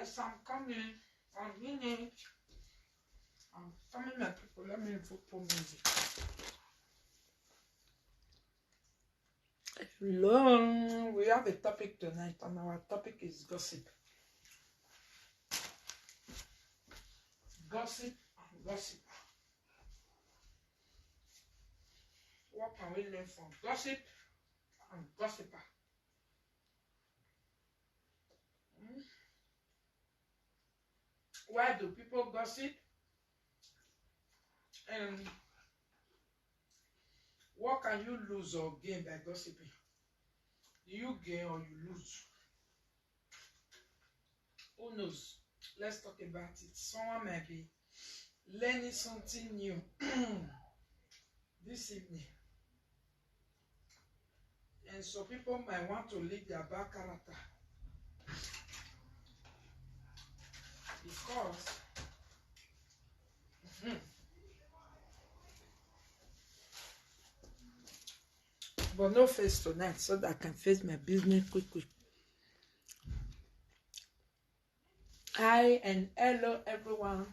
guys, I'm coming. I'm in it. I'm coming, my people. Let me invoke for music. Hello. We have a topic tonight, and our topic is gossip. Gossip and gossip. What can we learn from gossip and gossiper? Why do people gossip? And what can you lose or gain by gossiping? Do you gain or you lose? Who knows? Let's talk about it. Someone might be learning something new this evening. And so people might want to leave their bad character. Because but no face tonight so that I can face my business quick. Hi and hello everyone.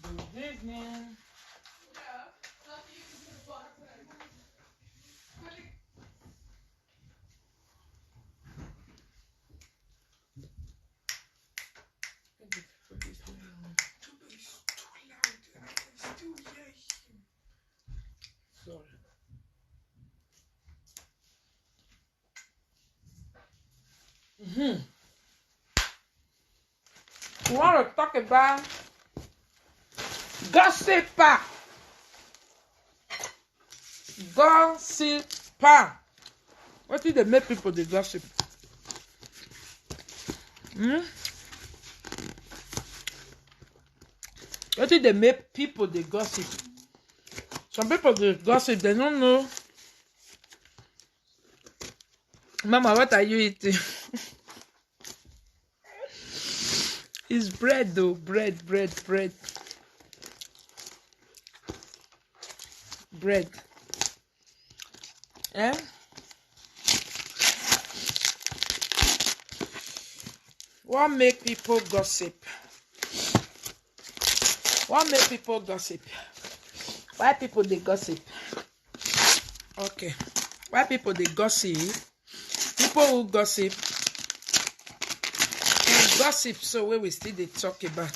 Good evening. Sorry. We want to talk about gossiper. Gossiper. What did they make people the gossip? What did they make people the gossip? Some people they gossip, they don't know. Mama, what are you eating? It's bread though. Bread. Eh? What make people gossip? What make people gossip? Why people they gossip? Okay. Why people they gossip? People who gossip. Gossip, so where we still they talk about.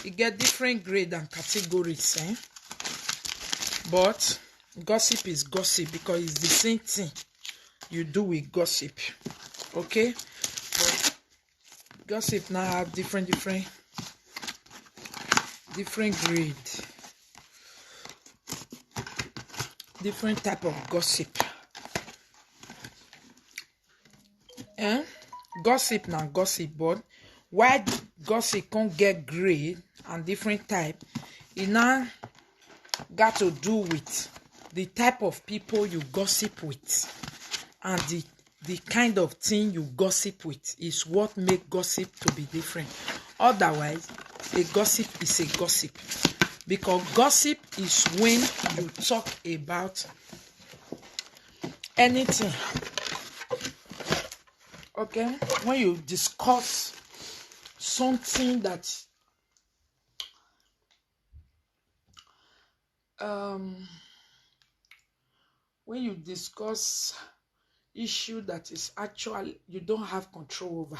You get different grade and categories, eh? But gossip is gossip because it's the same thing you do with gossip. Okay? But gossip now have different grade. Different type of gossip. Eh? Gossip now gossip, but why gossip can't get grade and different type, it now got to do with the type of people you gossip with and the kind of thing you gossip with is what make gossip to be different. Otherwise, a gossip is a gossip. Because gossip is when you talk about anything. Okay? When you discuss something that when you discuss issue that is actually you don't have control over,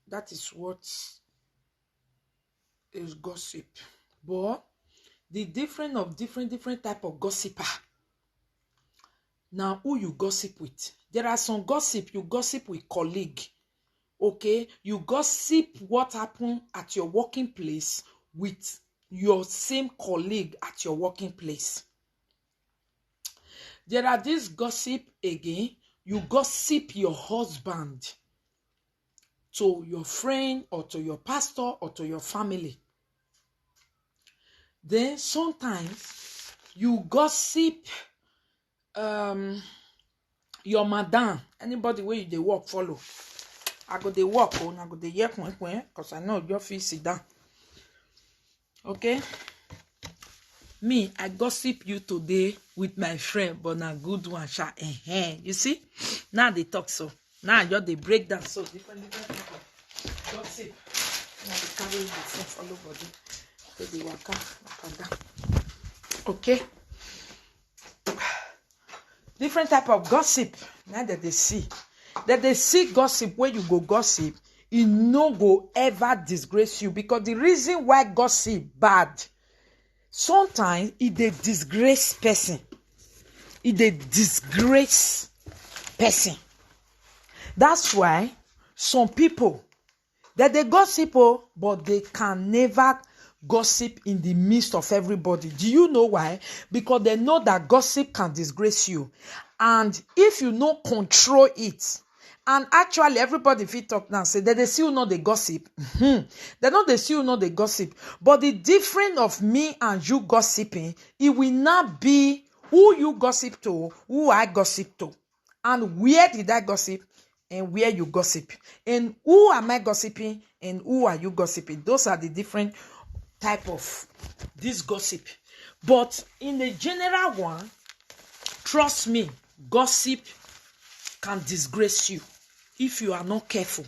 that is what is gossip. But the difference of different type of gossiper. Now, who you gossip with? There are some gossip you gossip with colleague. Okay, you gossip what happened at your working place with your same colleague at your working place. There are this gossip again. You gossip your husband to your friend or to your pastor or to your family. Then sometimes you gossip your madam, anybody where you they work follow. I go they work on, I go they hear because I know your feet sit down. Okay? Me, I gossip you today with my friend, but a good one, sha. You see? Now they talk so. Now I just they break down so different people. Gossip. Now they carry the thing follow body. So they waka. Okay. Different type of gossip. Now that they see. That they see gossip where you go gossip, it no go ever disgrace you. Because the reason why gossip bad, sometimes it they disgrace person. It they disgrace person. That's why some people that they gossip, but they can never gossip in the midst of everybody. Do you know why? Because they know that gossip can disgrace you. And if you no control it, and actually everybody fit talk now, say that they see you know the gossip. They know they see you know the gossip. But the difference of me and you gossiping, it will not be who you gossip to, who I gossip to. And where did I gossip? And where you gossip. And who am I gossiping? And who are you gossiping? Those are the different type of this gossip. But in the general one, trust me, gossip can disgrace you if you are not careful.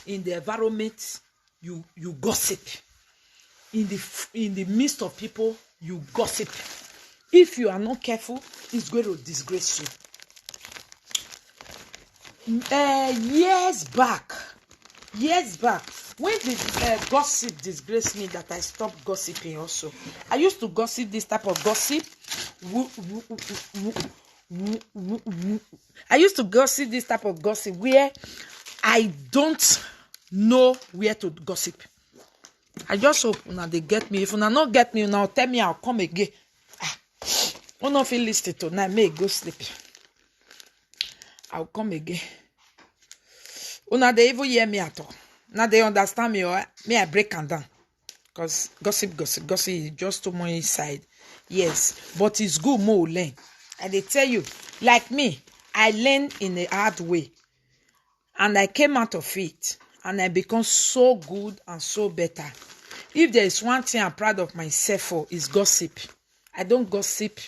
In the environment, you gossip. In the midst of people, you gossip. If you are not careful, it's going to disgrace you. Years back, when the gossip disgraced me, that I stopped gossiping also. I used to gossip this type of gossip. I used to gossip this type of gossip where I don't know where to gossip. I just hope now they get me. If you not get me now, tell me I'll come again. I don't feel listed tonight. May go sleep. I'll come again. Una they even hear me at all. Now they understand me or me I break them down. Because gossip is just too much inside. Yes. But it's good more learn. And they tell you, like me, I learned in a hard way. And I came out of it. And I become so good and so better. If there is one thing I'm proud of myself for, is gossip. I don't gossip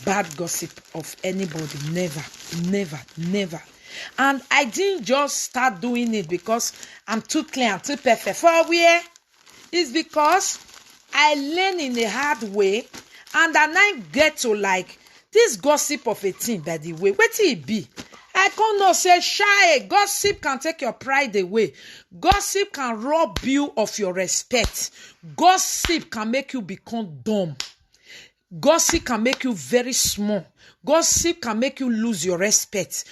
bad gossip of anybody. Never. And I didn't just start doing it because I'm too clear and too perfect. For where? It's because I learn in a hard way and then I get to like this gossip of a thing, by the way. What it be? I can't know say shy. Gossip can take your pride away. Gossip can rob you of your respect. Gossip can make you become dumb. Gossip can make you very small. Gossip can make you lose your respect.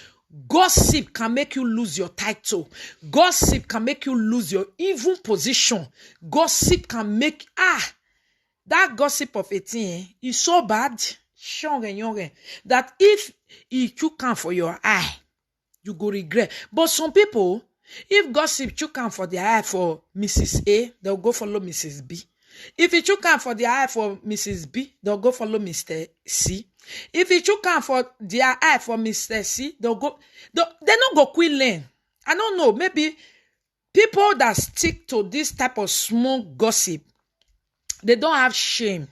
Gossip can make you lose your title. Gossip can make you lose your even position. Gossip can make that gossip of a thing is so bad, that if it you come for your eye, you go regret. But some people, if gossip you come for their eye for Mrs. A, they'll go follow Mrs. B. If it you come for their eye for Mrs. B, they'll go follow Mr. C. If it you come for their eye for Mr. C, they not go quit lane. I don't know. Maybe people that stick to this type of small gossip, they don't have shame.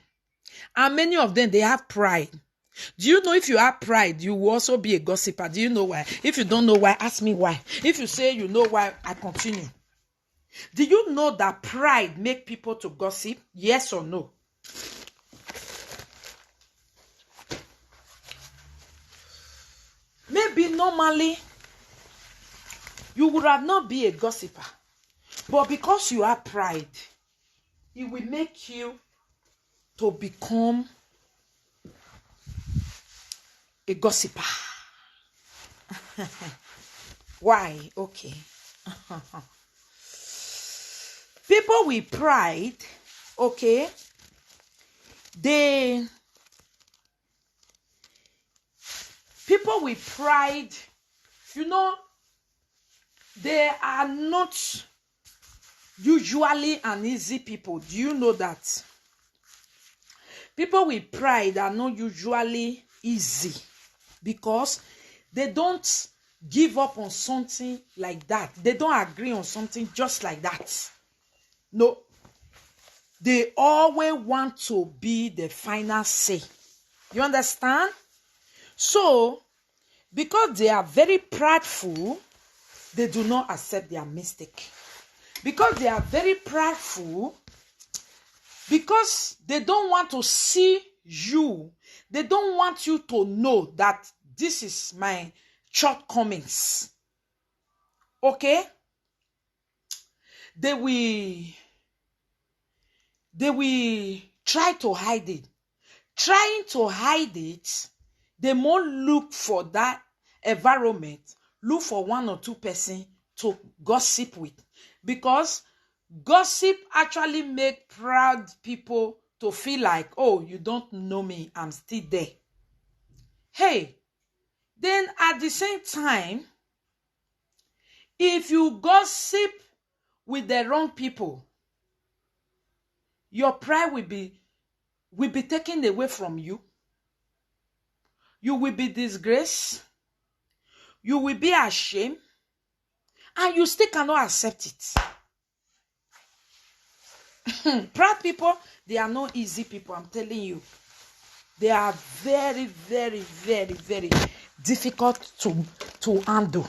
And many of them, they have pride. Do you know if you have pride, you will also be a gossiper? Do you know why? If you don't know why, ask me why. If you say you know why, I continue. Do you know that pride make people to gossip? Yes or no? Maybe normally you would have not be a gossiper. But because you have pride, it will make you to become a gossiper. Why? Okay. People with pride, okay, people with pride, you know, they are not usually an easy people. Do you know that? People with pride are not usually easy because they don't give up on something like that. They don't agree on something just like that. No. They always want to be the final say. You understand? So, Because they are very prideful, they do not accept their mistake. Because they are very prideful, because they don't want to see you, they don't want you to know that this is my shortcomings. Okay? They will try to hide it. Trying to hide it, they more look for that environment, look for one or two persons to gossip with. Because gossip actually make proud people to feel like, oh, you don't know me, I'm still there. Hey, then at the same time, if you gossip with the wrong people, your pride will be taken away from you. You will be disgraced. You will be ashamed. And you still cannot accept it. Proud people, they are not easy people, I'm telling you. They are very, very, very, very difficult to handle.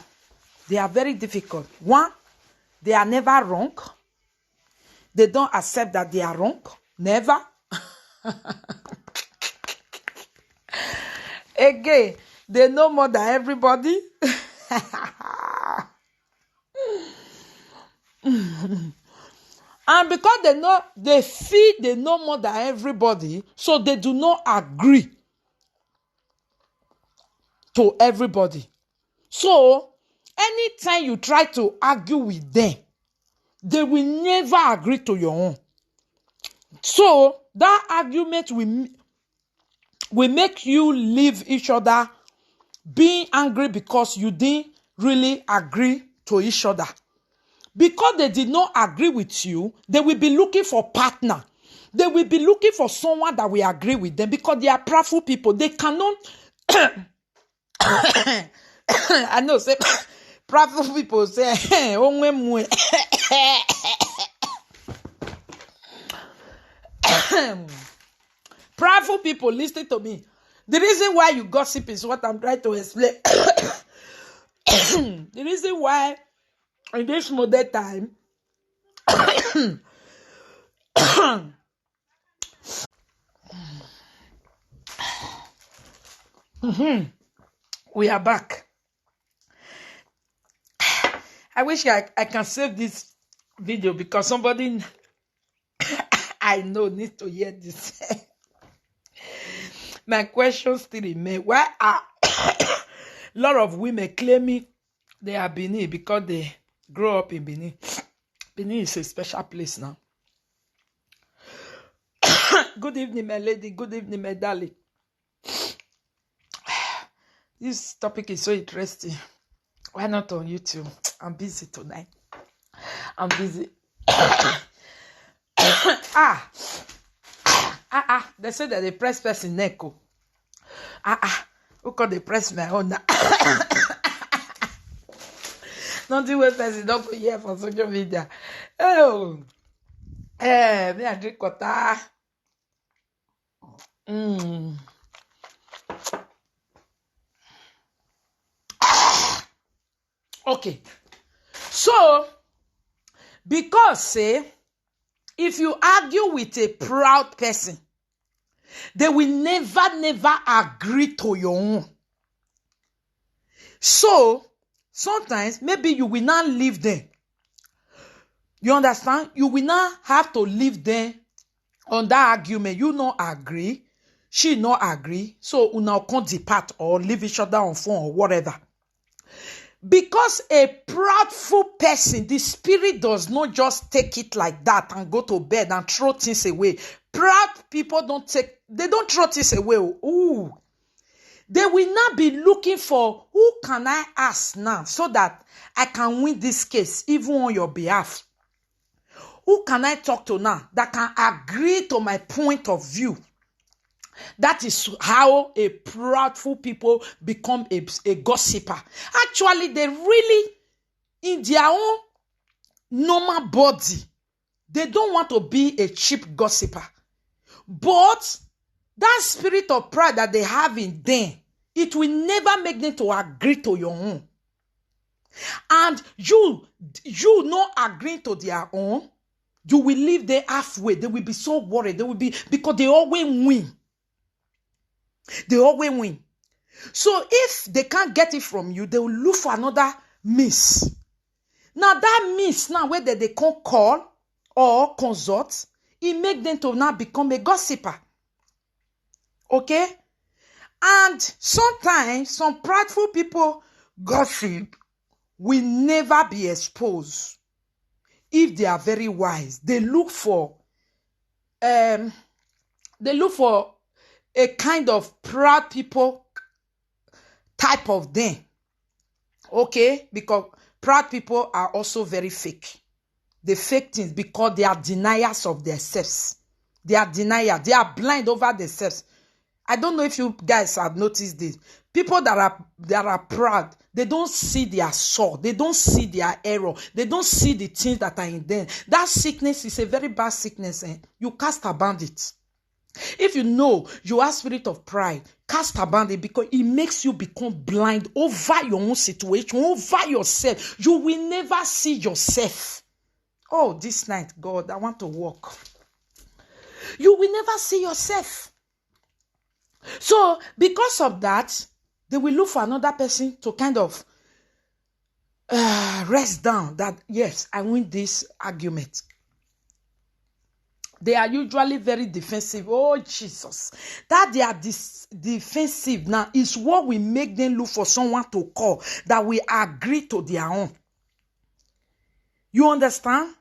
They are very difficult. One, they are never wrong. They don't accept that they are wrong. Never. Again, they know more than everybody. And because they feel they know more than everybody, so they do not agree to everybody. So, anytime you try to argue with them, they will never agree to your own. So, that argument will make you leave each other being angry because you didn't really agree to each other. Because they did not agree with you, they will be looking for partner. They will be looking for someone that will agree with them because they are prideful people. They cannot... I know, say, prideful people say, prideful people, listen to me. The reason why you gossip is what I'm trying to explain. The reason why in this modern time, we are back. I wish I can save this video because somebody I know needs to hear this. My question still remains. Why are a lot of women claiming they are Benin because they grow up in Benin? Benin is a special place now. Good evening, my lady. Good evening, my darling. This topic is so interesting. Why not on YouTube? I'm busy tonight. I'm busy. They say that they press person neck. Who could they press my own? Nothing with person don't go here for social media. Oh, me I drink water. Okay, so because say if you argue with a proud person, they will never agree to your own. So sometimes maybe you will not leave them. You understand? You will not have to leave them on that argument. You not agree, she not agree. So you now can't depart or leave each other on phone or whatever. Because a proudful person, the spirit does not just take it like that and go to bed and throw things away. Proud people don't throw things away. Ooh. They will not be looking for who can I ask now so that I can win this case even on your behalf. Who can I talk to now that can agree to my point of view? That is how a proudful people become a gossiper. Actually, they really, in their own normal body, they don't want to be a cheap gossiper. But that spirit of pride that they have in them it will never make them to agree to your own. And you not agreeing to their own, you will leave them halfway. They will be so worried. They will be, because they always win. They always win. So if they can't get it from you, they will look for another means. Now that means now whether they can call or consult, it make them to now become a gossiper. Okay? And sometimes some prideful people gossip will never be exposed if they are very wise. They look for a kind of proud people type of thing. Okay? Because proud people are also very fake. They fake things because they are deniers of themselves. They are deniers. They are blind over themselves. I don't know if you guys have noticed this. People that are proud, they don't see their soul. They don't see their error. They don't see the things that are in them. That sickness is a very bad sickness. You cast about it. If you know you have spirit of pride, cast about it, because it makes you become blind over your own situation, over yourself. You will never see yourself. Oh, this night, God, I want to walk. You will never see yourself. So, because of that, they will look for another person to kind of rest down that, yes, I win this argument. They are usually very defensive. Oh, Jesus. That they are defensive now is what will make them look for someone to call that will agree to their own. You understand?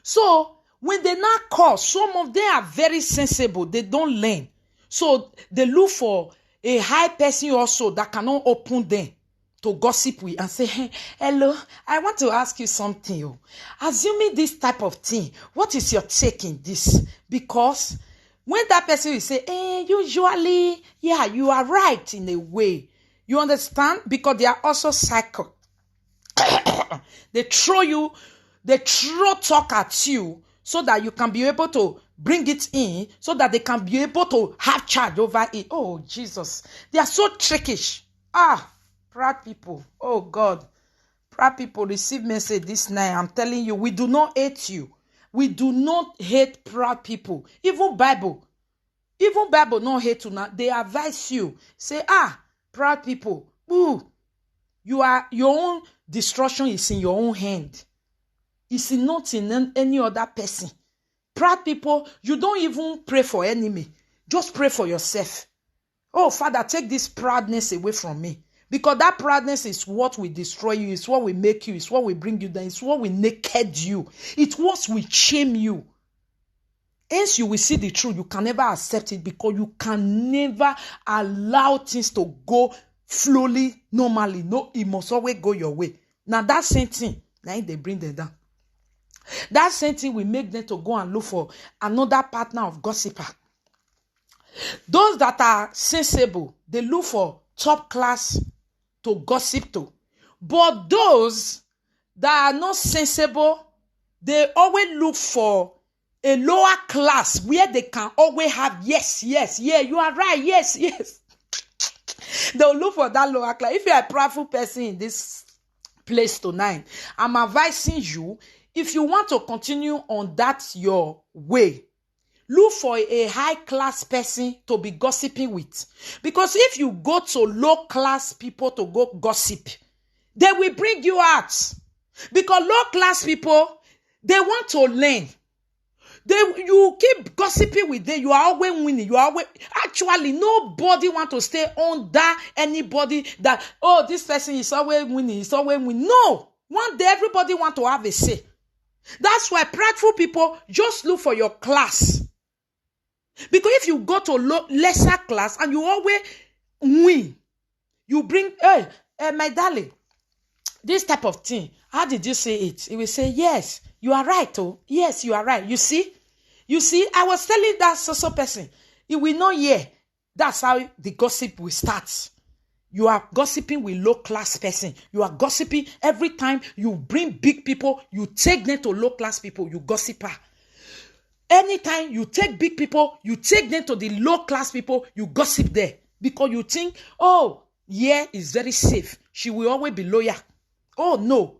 So, when they now call, some of them are very sensible. They don't learn. So, they look for a high person also that cannot open them to gossip with and say, hey, hello, I want to ask you something. Assuming this type of thing, what is your take in this? Because when that person will say, usually, yeah, you are right in a way. You understand? Because they are also psycho. They throw talk at you so that you can be able to bring it in, so that they can be able to have charge over it. Oh, Jesus. They are so trickish. Proud people. Oh, God. Proud people, receive message this night. I'm telling you, we do not hate you. We do not hate proud people. Even Bible not hate you now. They advise you. Say, proud people. Ooh, your own destruction is in your own hand. It's not in any other person. Proud people, you don't even pray for enemy. Just pray for yourself. Oh, Father, take this proudness away from me. Because that proudness is what will destroy you. It's what will make you. It's what will bring you down. It's what will naked you. It's what will shame you. Hence, you will see the truth. You can never accept it because you can never allow things to go slowly, normally. No, it must always go your way. Now, that same thing, now they bring them down. That same thing will make them to go and look for another partner of gossiper. Those that are sensible, they look for top class to gossip to. But those that are not sensible, they always look for a lower class where they can always have yes, yeah, you are right, yes. They'll look for that lower class. If you're a powerful person in this place tonight, I'm advising you, if you want to continue on that your way, look for a high-class person to be gossiping with. Because if you go to low-class people to go gossip, they will bring you out. Because low-class people, they want to learn. You keep gossiping with them, you are always winning. Actually, nobody want to stay under anybody that, oh, this person is always winning, No! One day, everybody want to have a say. That's why prideful people just look for your class. Because if you go to lesser class and you always win, you bring, my darling, this type of thing, how did you say it? He will say, yes, you are right. Oh, yes, you are right. You see, I was telling that so person, he will not hear. That's how the gossip will start. You are gossiping with low-class person. You are gossiping every time you bring big people, you take them to low-class people, you gossiper. Anytime you take big people, you take them to the low-class people, you gossip there. because you think, oh, yeah, it's very safe. She will always be loyal. Oh, no.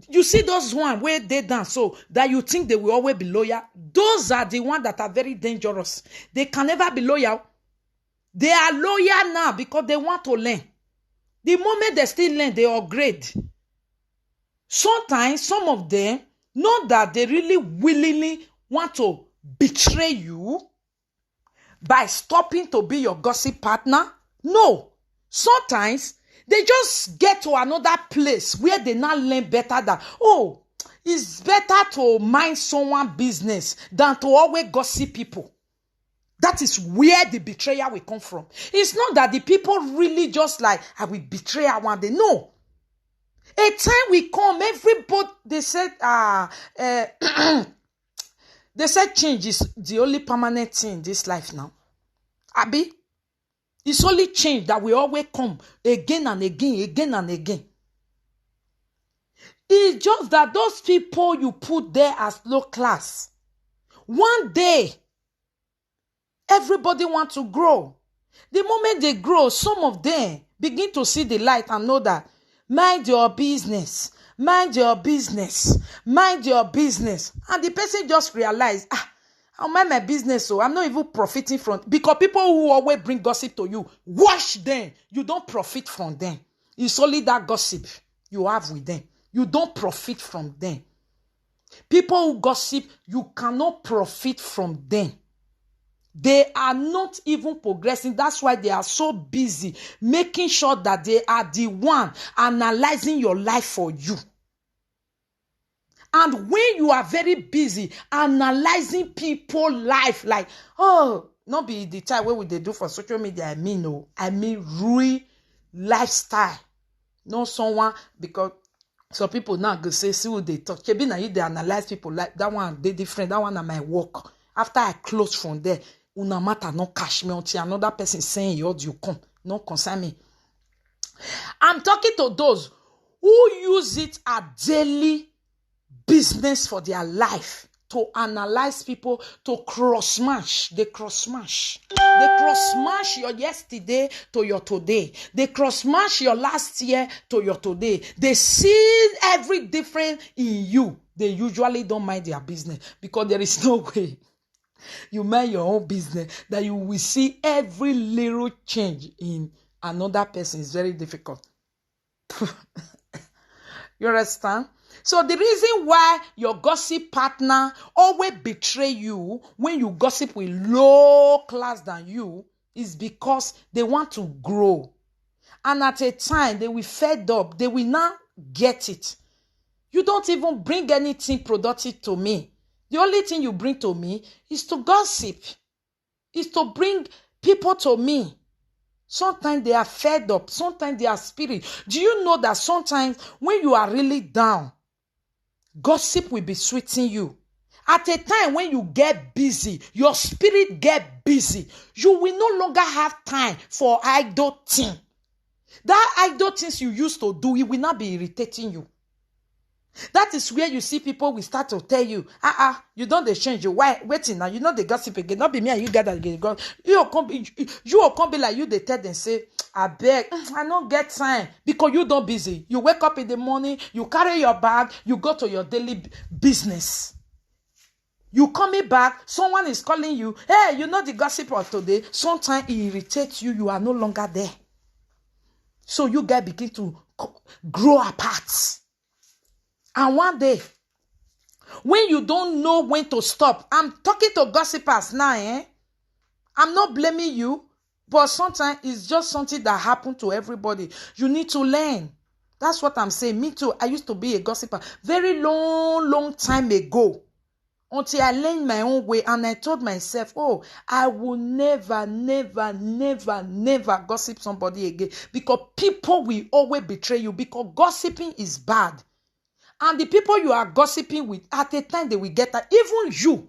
You see those ones where they dance so that you think they will always be loyal. Those are the ones that are very dangerous. They can never be loyal. They are loyal now because they want to learn. The moment they still learn, they upgrade. Sometimes some of them, not that they really willingly want to betray you by stopping to be your gossip partner. No. Sometimes they just get to another place where they now learn better that, oh, it's better to mind someone's business than to always gossip people. That is where the betrayal will come from. It's not that the people really just like, I will betray her one day. No. A time will come, everybody, they said, they said change is the only permanent thing in this life now. Abi, it's only change that will always come again and again, again and again. It's just that those people you put there as low class, one day, everybody wants to grow. The moment they grow, some of them begin to see the light and know that, mind your business, mind your business, mind your business. And the person just realized, I'll mind my business, so I'm not even profiting from it. Because people who always bring gossip to you, watch them. You don't profit from them. It's only that gossip you have with them. You don't profit from them. People who gossip, you cannot profit from them. They are not even progressing. That's why they are so busy making sure that they are the one analyzing your life for you. And when you are very busy analyzing people's life, like, oh, not be the type what they do for social media. I mean real lifestyle. Not someone, because some people now go say, see what they talk. Maybe now they analyze people like that one, they different. That one are my work. After I close from there, una matter no cash me until another person saying your you come. No concern me. I'm talking to those who use it as daily business for their life to analyze people, to cross-match. They cross-match. They cross-match your yesterday to your today. They cross-match your last year to your today. They see every difference in you. They usually don't mind their business because there is no way you mind your own business that you will see every little change in another person. Is very difficult. You understand? So the reason why your gossip partner always betray you when you gossip with low class than you is because they want to grow. And at a time, they will fed up. They will not get it. You don't even bring anything productive to me. The only thing you bring to me is to gossip. Is to bring people to me. Sometimes they are fed up. Sometimes they are spirit. Do you know that sometimes when you are really down, gossip will be sweetening you. At a time when you get busy, your spirit get busy, you will no longer have time for idle things. That idle things you used to do, it will not be irritating you. That is where you see people will start to tell you, you don't change. You why waiting now? You know the gossip again. Not be me and you gather again. You will come be like you. They tell them say, I beg, I don't get time because you don't busy. You wake up in the morning, you carry your bag, you go to your daily business. You coming back, someone is calling you. Hey, you know the gossip of today. Sometimes it irritates you. You are no longer there. So you guys begin to grow apart. And one day, when you don't know when to stop, I'm talking to gossipers now, I'm not blaming you, but sometimes it's just something that happened to everybody. You need to learn. That's what I'm saying. Me too. I used to be a gossiper very long time ago. Until I learned my own way and I told myself, oh, I will never gossip somebody again. Because people will always betray you because gossiping is bad. And the people you are gossiping with, at a time they will get that. Even you,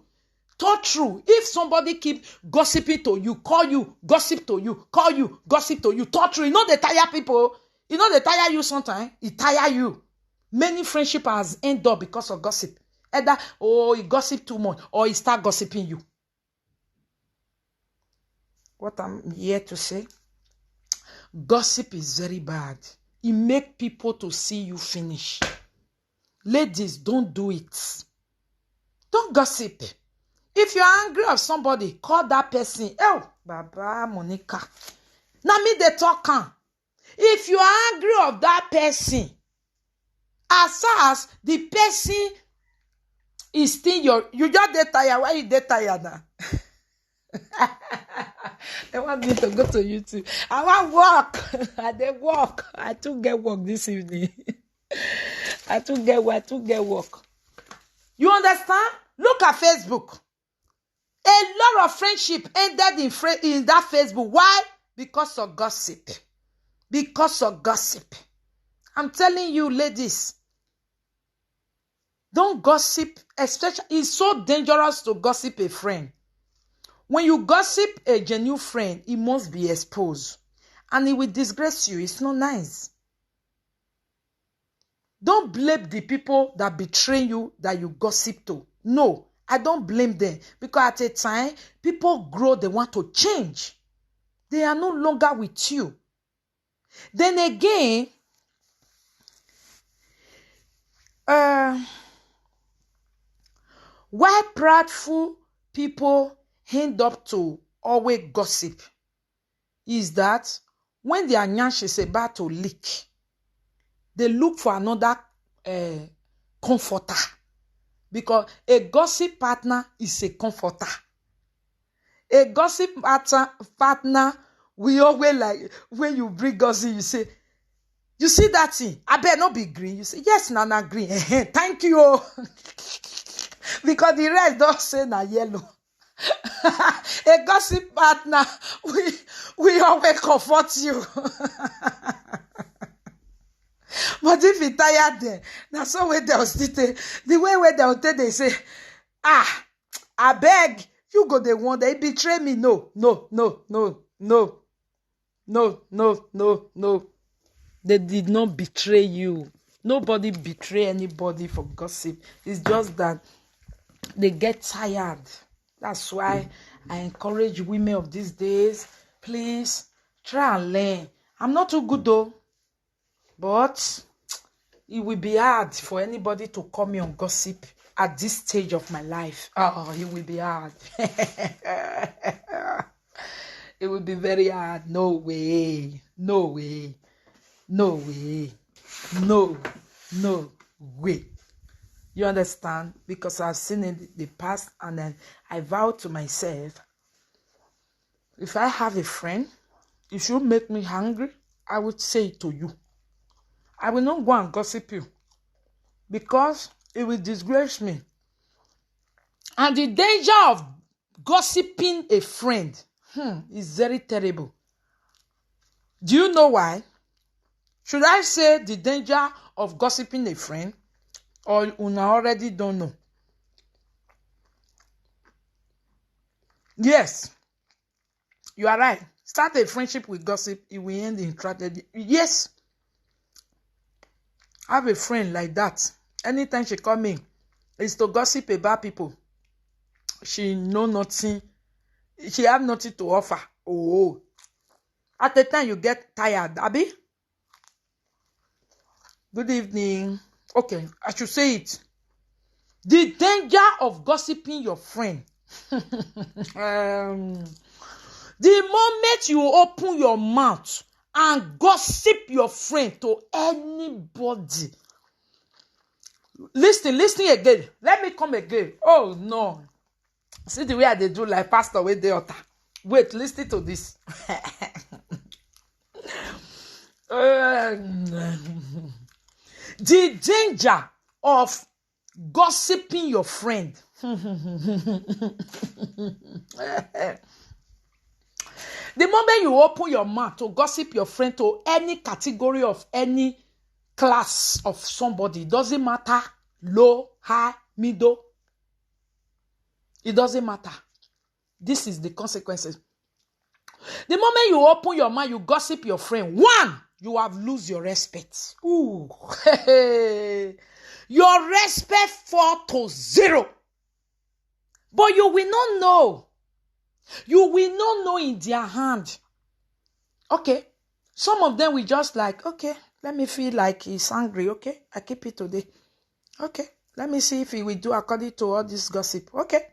talk true. If somebody keep gossiping to you, call you, gossip to you, call you, gossip to you, talk true. You know they tire people. You know they tire you sometimes. It tire you. Many friendship has ended up because of gossip. Either, he gossip too much, or he start gossiping you. What I'm here to say, Gossip is very bad. It makes people to see you finish. Ladies, don't do it. Don't gossip. If you're angry of somebody, call that person. Oh, Baba Monica. Now me they talk. If you are angry of that person, as far as the person is still you just dey tired. Why you dey tired now? They want me to go to YouTube. I want work. I dey work. I too get work this evening. I too get work. You understand? Look at Facebook. A lot of friendship ended in that Facebook. Why? Because of gossip. Because of gossip. I'm telling you, ladies, don't gossip. Especially, it's so dangerous to gossip a friend. When you gossip a genuine friend, it must be exposed. And it will disgrace you. It's not nice. Don't blame the people that betray you that you gossip to. No, I don't blame them. Because at a time, people grow, they want to change. They are no longer with you. Then again, why prideful people end up to always gossip is that when their nyash is about to leak, they look for another comforter. Because a gossip partner is a comforter. A gossip partner, we always like, when you bring gossip, you say, you see that thing? I better not be green. You say, yes, Nana green. Thank you. Because the rest don't say na yellow. A gossip partner, we always comfort you. But if you tired then, that's so way they'll still take. The way where they'll take, they say, I beg, you go the one, they betray me. No. They did not betray you. Nobody betray anybody for gossip. It's just that they get tired. That's why I encourage women of these days, please try and learn. I'm not too good though, but it will be hard for anybody to call me on gossip at this stage of my life. Oh, it will be hard. It will be very hard. No way. You understand? Because I've seen it in the past, and then I vowed to myself, if I have a friend, if you make me hungry, I would say it to you. I will not go and gossip you, because it will disgrace me. And the danger of gossiping a friend is very terrible. Do you know why? Should I say the danger of gossiping a friend? Or una already don't know? Yes, you are right. Start a friendship with gossip, it will end in tragedy. Yes, I have a friend like that. Anytime she come in, it's to gossip about people. She know nothing. She have nothing to offer. Oh, at the time you get tired, Abby. Good evening. Okay, I should say it. The danger of gossiping your friend. The moment you open your mouth and gossip your friend to anybody. Listen again. Let me come again. Oh no. See the way they do like pastor with the altar. Wait, listen to this. The danger of gossiping your friend. The moment you open your mouth to gossip your friend to any category of any class of somebody, it doesn't matter, low, high, middle, it doesn't matter. This is the consequences. The moment you open your mouth, you gossip your friend. One, you have lose your respect. Ooh. Your respect fall to zero. But you will not know. You will not know in their hand. Okay. Some of them we just like, okay, let me feel like he's angry. Okay, I keep it today. Okay, let me see if he will do according to all this gossip. Okay.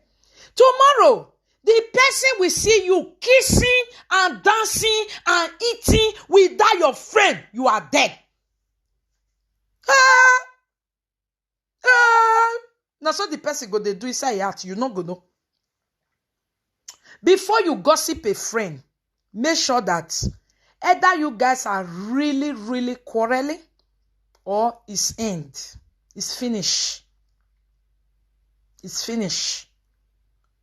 Tomorrow, the person will see you kissing and dancing and eating with that your friend. You are dead. Now, so the person go they do inside your heart. You not go know. Before you gossip a friend, make sure that either you guys are really, really quarreling or it's end. It's finished. It's finished.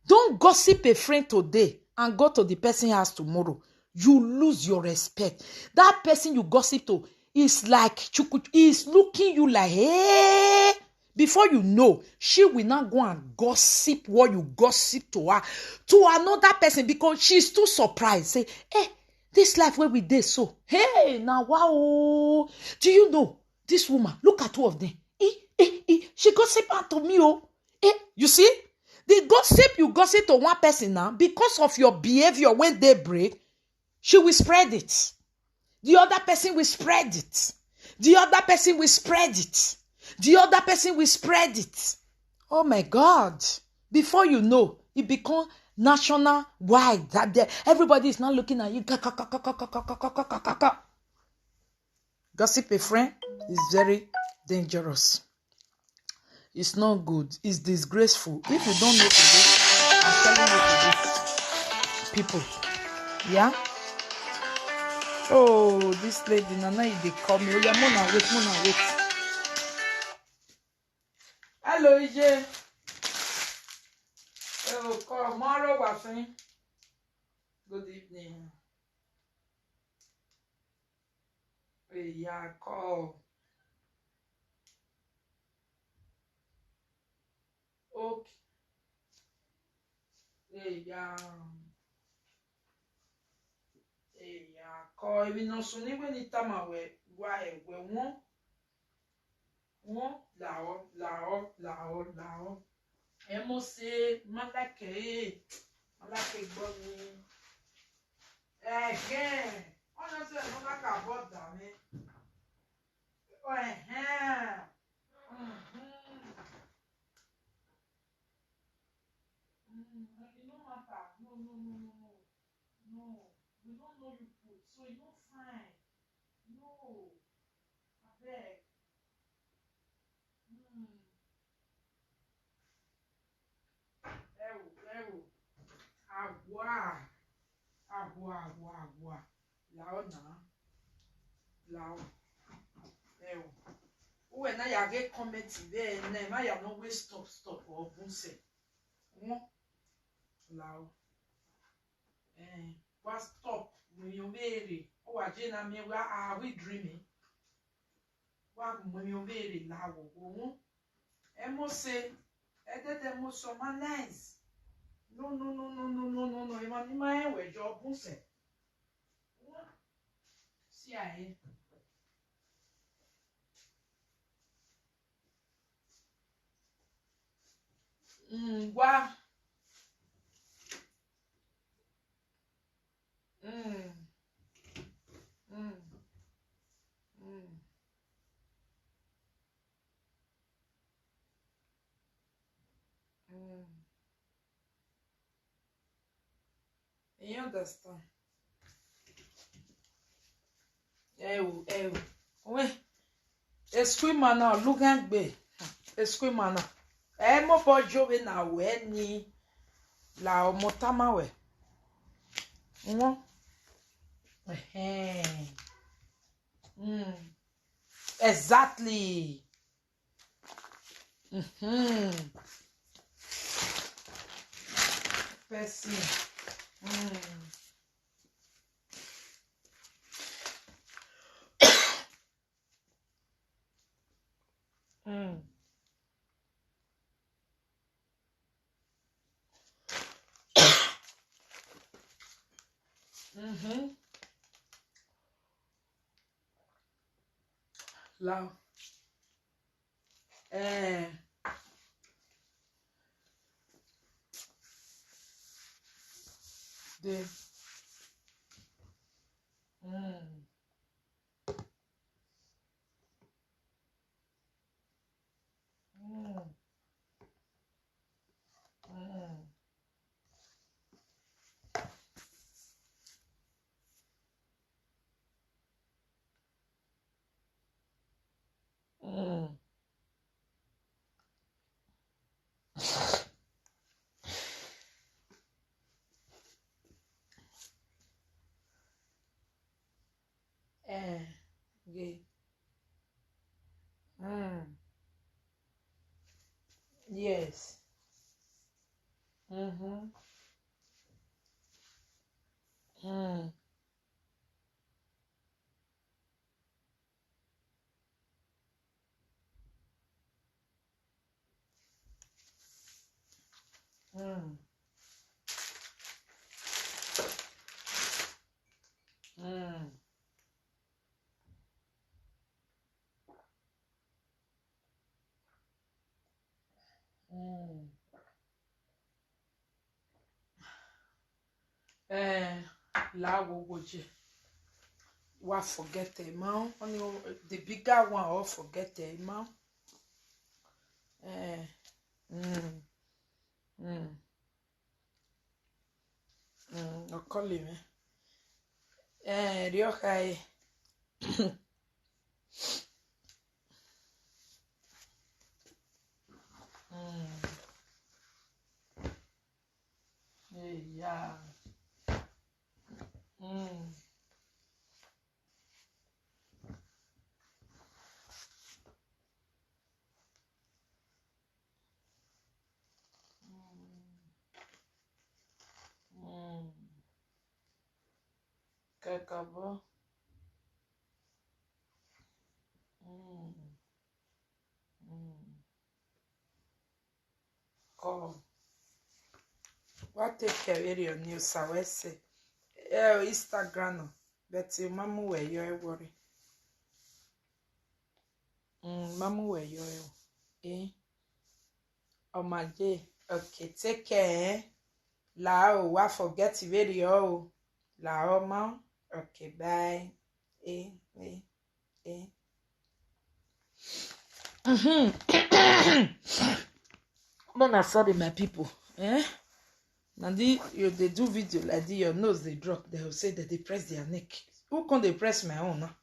Don't gossip a friend today and go to the person's house tomorrow. You lose your respect. That person you gossip to is like, is looking you like, hey. Before you know, she will not go and gossip what you gossip to her, to another person, because she's too surprised. Say, hey, this life where we did so. Hey, now wow. Do you know this woman? Look at two of them. She gossip to me, oh. You see? The gossip you gossip to one person now, because of your behavior when they break, she will spread it. The other person will spread it. The other person will spread it. The other person will spread it. Oh my God. Before you know, it becomes national wide. That everybody is not looking at you. Gossip a friend is very dangerous. It's not good. It's disgraceful. If you don't know today, I'm telling you today. People. Yeah? Oh, this lady, Nana, they call me. Oh, yeah, Mona, wait. Hello, EJ. Oh, call Maro Waffin. Good evening. Hey, yeah, call. Okay. Hey, yeah. Call. Even no sooner when it time away, why, won't. Lao. Ẹ mọ̀ ṣe Malake gbọ́ mi. Ọ̀nà tí ẹ̀ mọ́ láka bọ́ dà mí. It no matter. No. No. We don't know you put, so you don't fine. No. Abeg. Ẹ̀wò. Àbúà. Làó nà. Làó. Ẹ̀wò. Uwe na ya get comment there, na ma ya no way stop or bunse. Làó. Wa stop. When you marry, o wa je na me wa are we dreaming? Wa when you marry làó. Ohun. Ẹ mọ̀ ṣe edede mo so ma nice. No. Ima ewe jo bunse. See aí. Wa. You understand? Ué. Excuse mana lugan gbe. Excuse mana. Mo bojo we na we ni la omotama we. Exactly. Person. La. De. Yes. Mm-hmm. Mm. Mm. Mm. Mm. Eh, la wo woje. Wa forget the amount. Only the bigger one or forget the amount. Eh. Mm. Mm. Mm. I'll call him. Ryokai. Mm. Yeah. Mm. Mm. Kakabo. Mm. Mm. Call. What take care of your news? I will say. Instagram. No. But your mama where you worry. Mama where you eh? Oh my day. Okay, take care. La o wa forget the video. La o ma. Okay, bye. Eh, eh, eh. Mona sorry my people. Eh? Now they do video like this, your nose they drop. They will say that they press their neck. Who can they press my own? Now?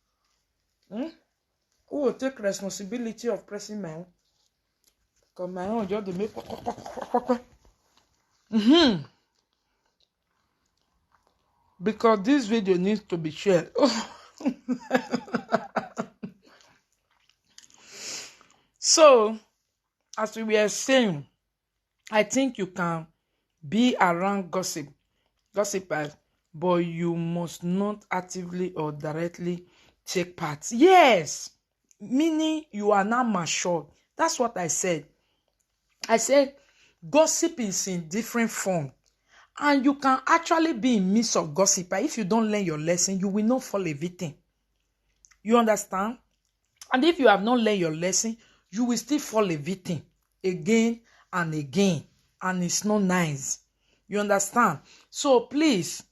Hmm? Who will take responsibility of pressing my own? Because my own just they make. Because this video needs to be shared. So, as we were saying, I think you can be around gossipers, but you must not actively or directly take part. Yes, meaning you are not mature. That's what I said. I said gossip is in different form. And you can actually be in midst of gossip. If you don't learn your lesson, you will not fall a victim. You understand? And if you have not learned your lesson, you will still fall a victim again and again. And it's not nice. You understand? So please,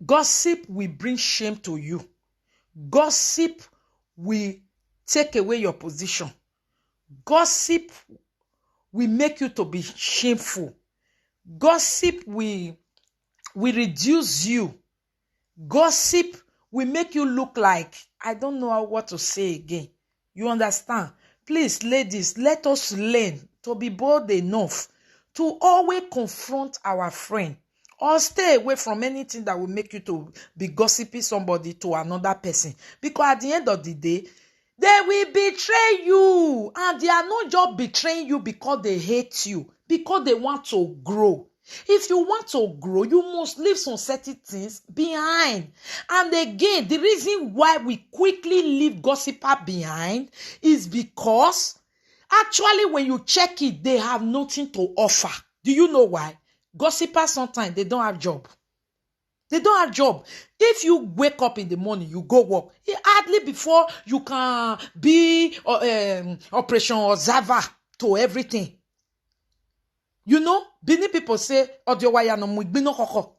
gossip will bring shame to you. Gossip will take away your position. Gossip will make you to be shameful. Gossip will reduce you. Gossip will make you look like, I don't know what to say again. You understand? Please, ladies, let us learn to be bold enough to always confront our friend or stay away from anything that will make you to be gossiping somebody to another person. Because at the end of the day, they will betray you. And they are not just betraying you because they hate you, because they want to grow. If you want to grow, you must leave some certain things behind. And again, the reason why we quickly leave gossiper behind is because actually when you check it, they have nothing to offer. Do you know why? Gossipers sometimes, they don't have job. They don't have job. If you wake up in the morning, you go work. Hardly before you can be operation observer to everything. You know, Benin people say, Odiowaya no mugbino koko.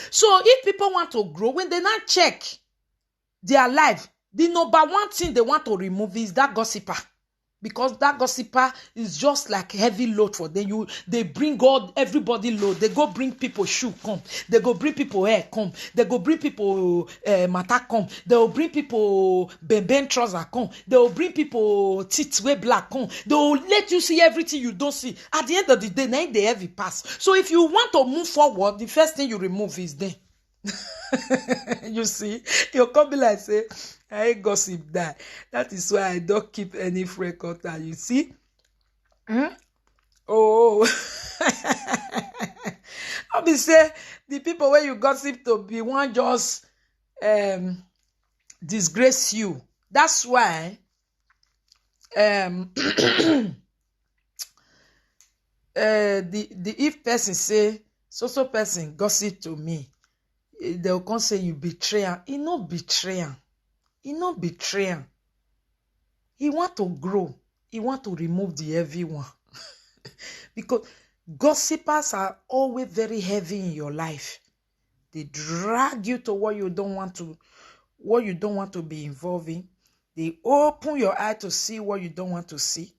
So if people want to grow, when they not check their life, the number one thing they want to remove is that gossiper. Because that gossiper is just like heavy load for them. They bring everybody load. They go bring people shoe come. They go bring people hair come. They go bring people matter come. They will bring people ben trouser come. They will bring people teeth way black come. They will let you see everything you don't see. At the end of the day, now they heavy pass. So if you want to move forward, the first thing you remove is them. You see, you come be like say, I ain't gossip that. That is why I don't keep any friend contact. You see, Hmm? Oh. I be say the people where you gossip to be one just disgrace you. That's why the if person say so person gossip to me, they'll come say you betray am. He no betray am. He no betray am. He want to grow. He want to remove the heavy one. Because gossipers are always very heavy in your life. They drag you to what you don't want to be involved in. They open your eye to see what you don't want to see.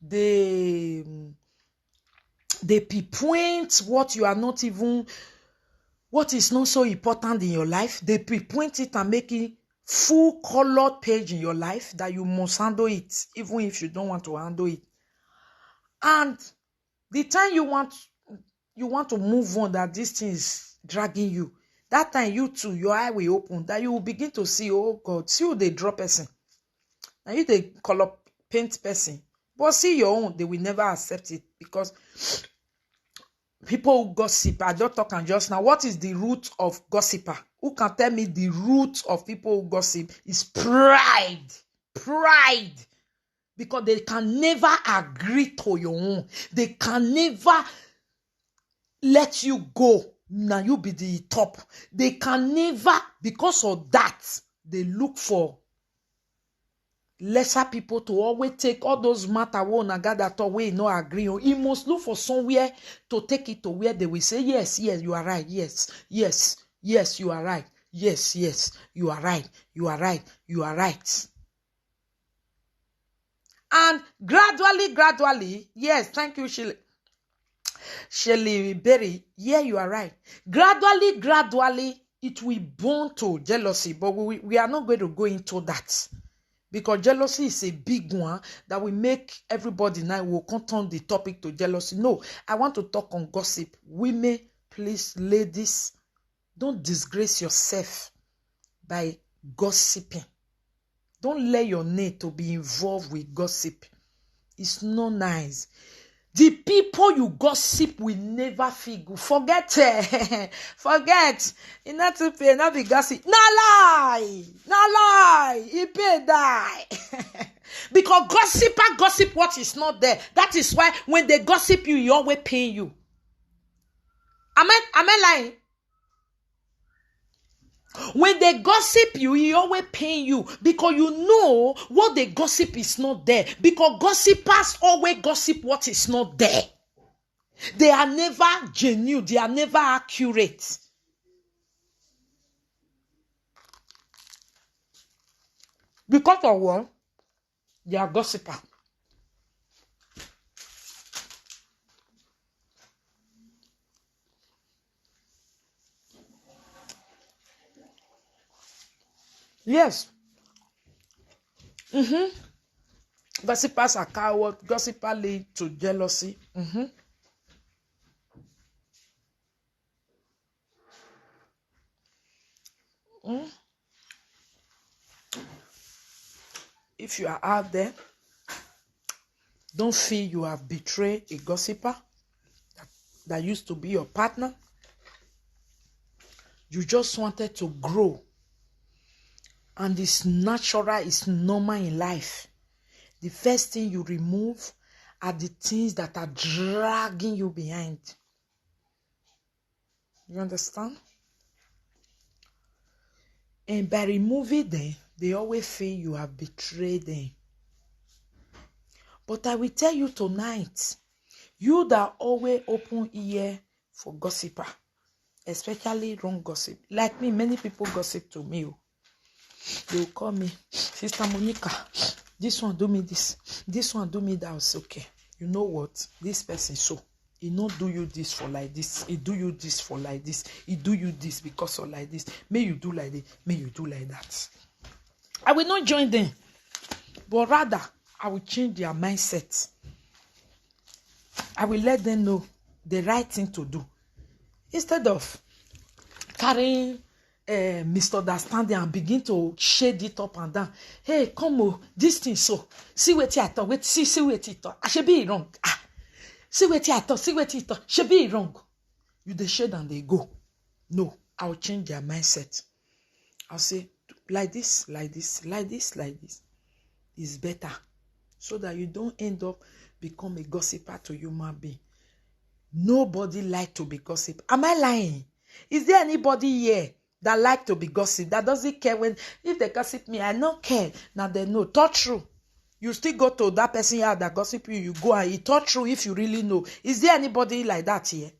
They pinpoint what is not so important in your life. They pinpoint it and make it full colored page in your life that you must handle it, even if you don't want to handle it. And the time you want to move on, that this thing is dragging you, that time you too, your eye will open, that you will begin to see, oh God, see who they draw person. And you they color paint person. But see your own, they will never accept it, because people who gossip, I don't talk and just now. What is the root of gossiper? Who can tell me the root of people who gossip? Is pride. Pride. Because they can never agree to your own. They can never let you go. Now you be the top. They can never, because of that, they look for lesser people to always take all those matter one and gather to way no agree on. He must look for somewhere to take it to where they will say, yes, you are right. Yes, you are right. Yes, you are right. You are right. You are right. And gradually, yes, thank you, Shelly Berry. Yeah, you are right. Gradually, it will burn to jealousy, but we are not going to go into that. Because jealousy is a big one that will make everybody now will turn the topic to jealousy. No, I want to talk on gossip. Women, please, ladies, don't disgrace yourself by gossiping. Don't let your name to be involved with gossip. It's not nice. The people you gossip will never feel good. Forget. You not to pay, not be gossip. No lie. He pay die. Because gossiper gossip what is not there. That is why when they gossip you, he always pay you. Am I lying? When they gossip you, he always pay you, because you know what they gossip is not there. Because gossipers always gossip what is not there. They are never genuine. They are never accurate. Because of what? They are gossiper. Yes. Gossipers are coward. Gossipers lead to jealousy. If you are out there, don't feel you have betrayed a gossiper that used to be your partner. You just wanted to grow. And it's natural, it's normal in life. The first thing you remove are the things that are dragging you behind. You understand? And by removing them, they always feel you have betrayed them. But I will tell you tonight, you that always open ear for gossiper, especially wrong gossip. Like me, many people gossip to me. They will call me, Sister Monica, this one do me this one do me that. Was okay. You know what? This person so. He not do you this for like this. He do you this for like this. He do you this because of like this. May you do like this. May you do like that. I will not join them. But rather, I will change their mindset. I will let them know the right thing to do. Instead of carrying misunderstanding and begin to shade it up and down. Hey, come on, this thing so. See what I thought. Wait, see what it thought. I should be wrong. Ah, see what I thought. See what it thought. Should be wrong. You they shade and they go. No, I'll change their mindset. I'll say, like this, like this, like this, like this is better. So that you don't end up become a gossiper to human being. Nobody like to be gossip. Am I lying? Is there anybody here that like to be gossip, that doesn't care when, if they gossip me, I don't care. Now they know. Talk true. You still go to that person here that gossip you, you go and you talk true if you really know. Is there anybody like that here?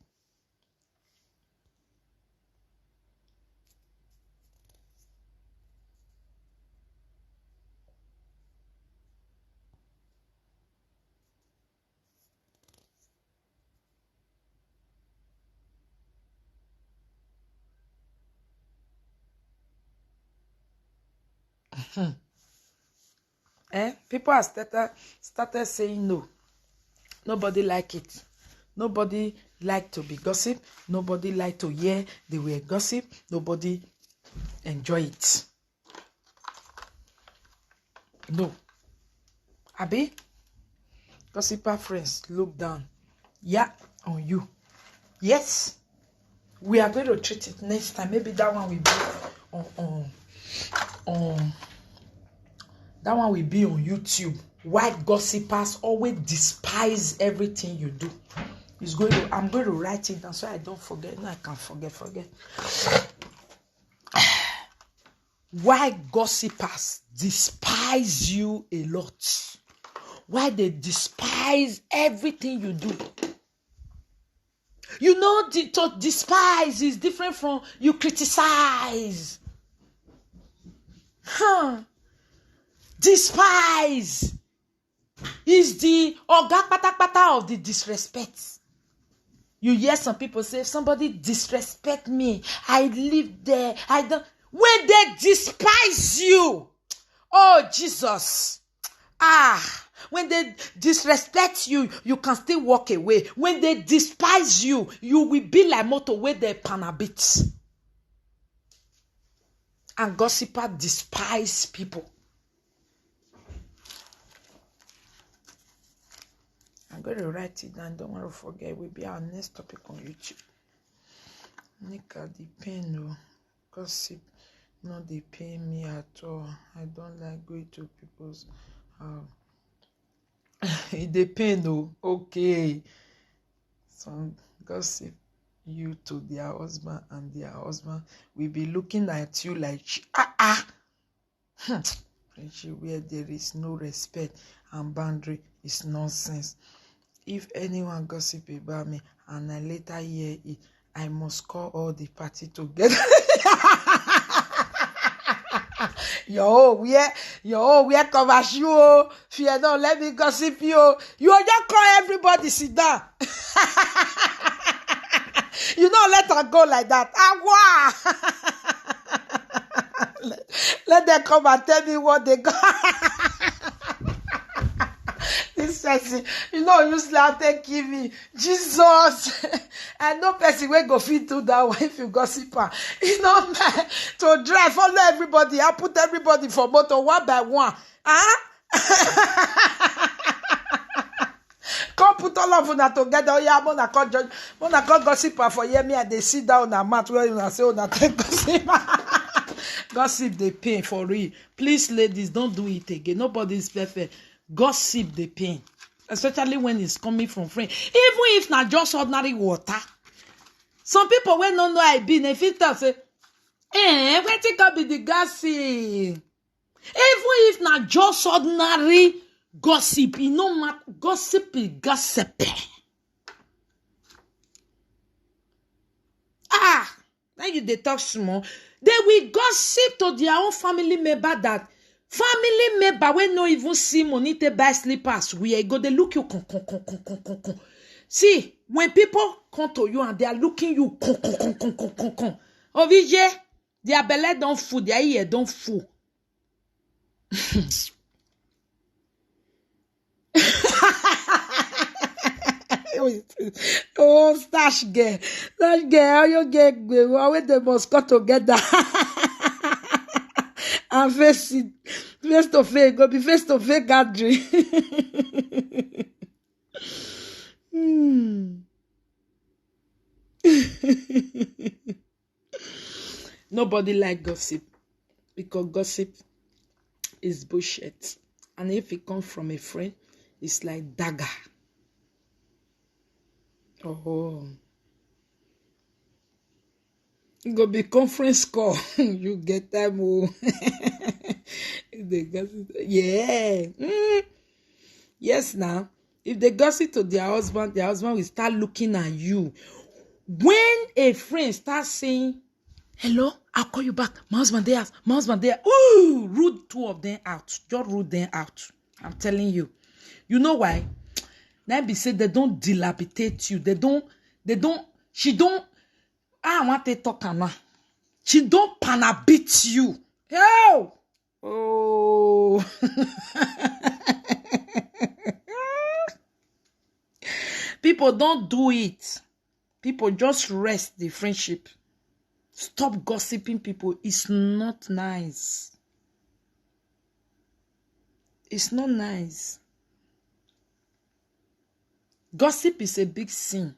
People have started saying no. Nobody like it. Nobody like to be gossip. Nobody like to hear the word gossip. Nobody enjoy it. No. Abi, gossiper friends, look down. Yeah, on you. Yes. We are going to treat it next time. Maybe that one will be on that one will be on YouTube. Why gossipers always despise everything you do. I'm going to write it down so I don't forget. No, I can't forget. Why gossipers despise you a lot. Why they despise everything you do. You know, to despise is different from you criticize. Despise is the oga patapata of the disrespect. You hear some people say, if somebody disrespect me, I live there. I don't. When they despise you, oh Jesus. When they disrespect you, you can still walk away. When they despise you, you will be like motor where they panabit. And gossiper despise people. I'm going to write it down. Don't want to forget. It will be our next topic on YouTube. Nika, the pain, no. Gossip, no, they pay me at all. I don't like going to people's they pay, no. Okay. Some gossip you to their husband, and their husband will be looking at you like, Friendship where there is no respect and boundary is nonsense. If anyone gossip about me and I later hear it, I must call all the party together. Yo, where covers you? Fear don't let me gossip you. You just call everybody sit down. You don't let her go like that. Let them come and tell me what they got. This person, you slap take give me. Jesus. I know person will go fit do that one if you gossip her. To drive, follow everybody. I put everybody for motor one by one. Come put all of them together. Yeah, Mona call gossiper for hear me and they sit down on a mat where you say, oh, take gossip. Gossip they pay for real. Please, ladies, don't do it again. Nobody is perfect. Gossip they pain, especially when it's coming from friends. Even if not just ordinary water. Some people when don't know I been, if it say, where it can be the gossip. Even if not just ordinary gossip, no matter gossip is gossip. Now they talk small. They will gossip to their own family member that family member when no even see money to buy slippers. We go, they look you. See, when people come to you and they are looking you. Ovije, their belly don't full, their ear don't full. Oh, stash girl. Stash girl, you get when they must come together. And face to face, go be face to face gathering. Nobody like gossip because gossip is bullshit. And if it comes from a friend, it's like dagger. Oh. It go be conference call. You get time. Oh. They gossip. Yeah. Yes, now. If they gossip to their husband will start looking at you. When a friend starts saying, hello, I'll call you back. My husband there. My husband there. Ooh, rude two of them out. Just rude them out. I'm telling you. You know why? Now be said they don't dilapidate you. She don't, I want to talk now. She don't panabit you. Yo! Oh. People don't do it. People just rest the friendship. Stop gossiping people. It's not nice. It's not nice. Gossip is a big sin.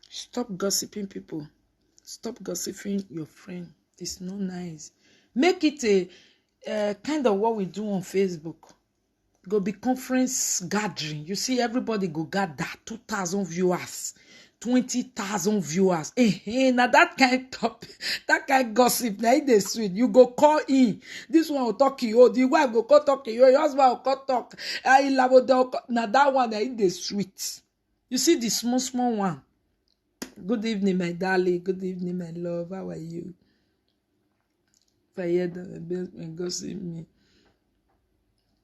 Stop gossiping people. Stop gossiping your friend. It's not nice. Make it a kind of what we do on Facebook. Go be conference gathering. You see everybody go gather 2,000 viewers, 20,000 viewers. Now that kind of gossip, now it is sweet. You go call in. This one will talk to you. The wife go call talk to you. Your husband will call talk. Now that one, now it is sweet. You see the small one. Good evening, my darling. Good evening, my love. How are you? If I hear that, my best friend gossip me.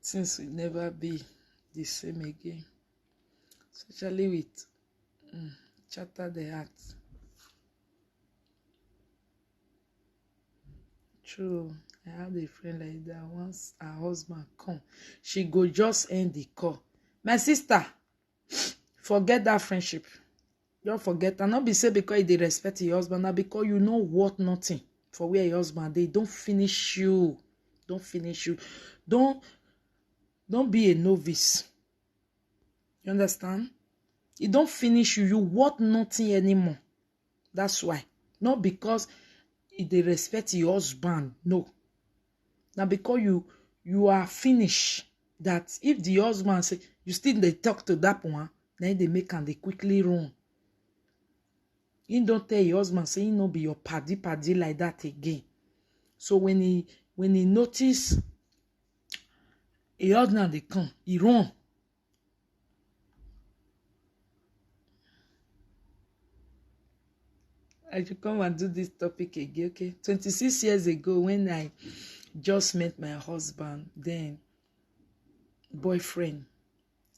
Things will never be the same again. Especially with chatter the heart. True. I had a friend like that. Once her husband come, she go just end the call. My sister, forget that friendship. Don't forget. And not be say because they respect your husband, now because you know what nothing for where your husband they don't finish you. Don't finish you. Don't be a novice. You understand? It don't finish you. You want nothing anymore. That's why. Not because they respect your husband. No. Now because you are finished. That if the husband say you still they talk to that one, then they make and they quickly run. You don't tell your husband say he no be your paddy like that again. So when he notice a husband they come, he run. I should come and do this topic again, okay? 26 years ago, when I just met my husband, then boyfriend,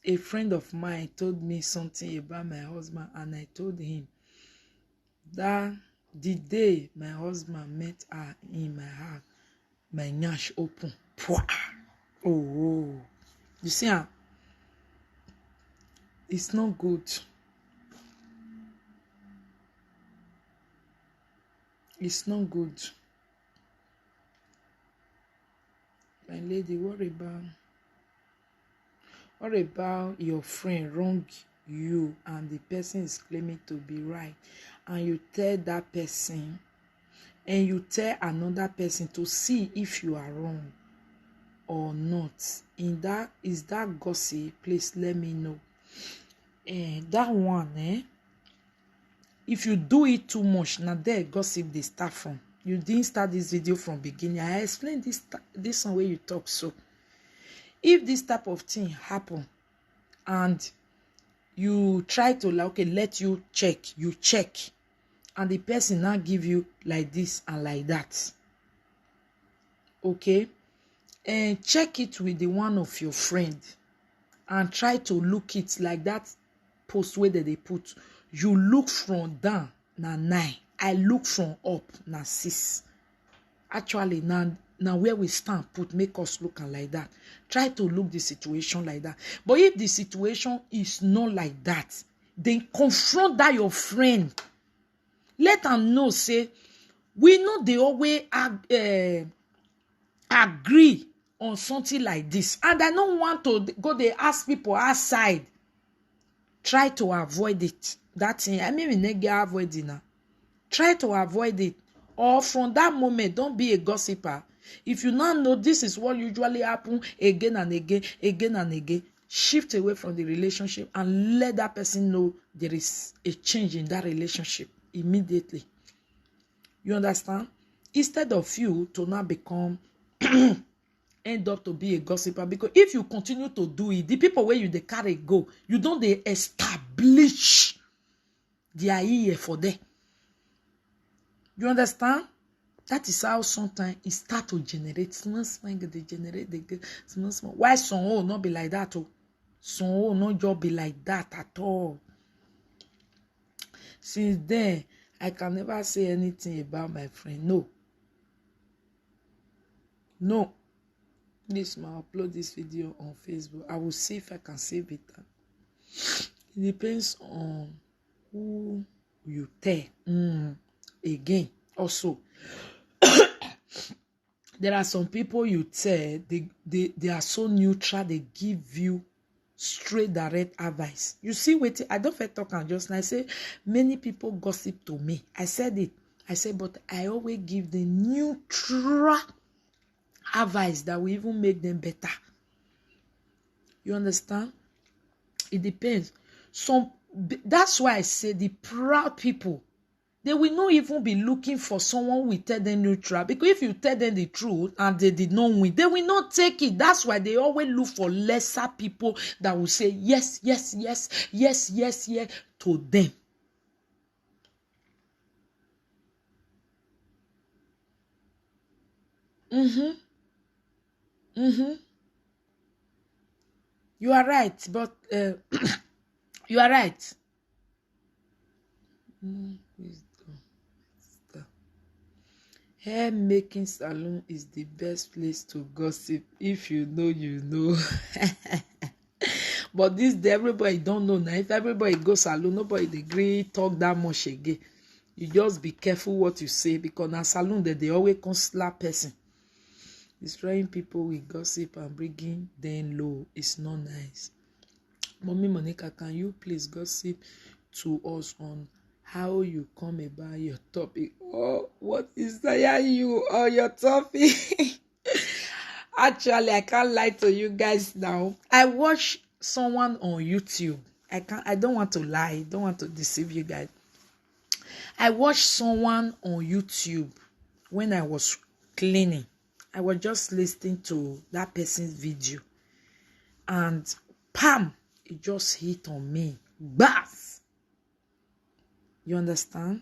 a friend of mine told me something about my husband, and I told him that the day my husband met her in my heart, my nyash open. Oh, you see, it's not good. It's not good. My lady, what about your friend wrong you and the person is claiming to be right, and you tell that person and you tell another person to see if you are wrong or not? Is that gossip? Please let me know. That one, if you do it too much, now there gossip they start from. You didn't start this video from beginning. I explained this one where you talk. So if this type of thing happen and you try to let you check, and the person now give you like this and like that, okay, and check it with the one of your friend and try to look it like that post where they put. You look from down na 9. I look from up na 6. Actually, now now where we stand put make us look like that. Try to look the situation like that. But if the situation is not like that, then confront that your friend. Let them know, say, we know they always agree on something like this. And I don't want to go there ask people outside. Try to avoid it. That thing, I mean, we need to avoid it now. Try to avoid it. Or from that moment, don't be a gossiper. If you now know this is what usually happens again and again, shift away from the relationship and let that person know there is a change in that relationship immediately. You understand? Instead of you to now become end up to be a gossiper, because if you continue to do it, the people where you they carry go, you don't they establish their ear for them. You understand? That is how sometimes it start to generate small. They generate small. Why some will not be like that? Oh, some will not just be like that at all. Since then, I can never say anything about my friend. No. Please, ma, upload this video on Facebook. I will see if I can save it. It depends on who you tell. Again, also, there are some people you tell, they are so neutral, they give you straight direct advice. You see, wait, I don't feel talk and just now. I say many people gossip to me. I said it. I said, but I always give the neutral advice that will even make them better. You understand? It depends. That's why I say the proud people, they will not even be looking for someone who will tell them neutral. Because if you tell them the truth and they did not win, they will not take it. That's why they always look for lesser people that will say yes to them. You are right, but you are right. Hair making salon is the best place to gossip. If you know, you know. But this day, everybody don't know now. If everybody go salon, nobody agree talk that much again. You just be careful what you say, because na salon they always come slap person. Destroying people with gossip and bringing them low is not nice. Mommy Monica, can you please gossip to us on how you come about your topic? Oh, what is that you or your topic? Actually, I can't lie to you guys now. I watch someone on YouTube. I don't want to lie. Don't want to deceive you guys. I watched someone on YouTube when I was cleaning. I was just listening to that person's video. And pam, it just hit on me. Bath. You understand?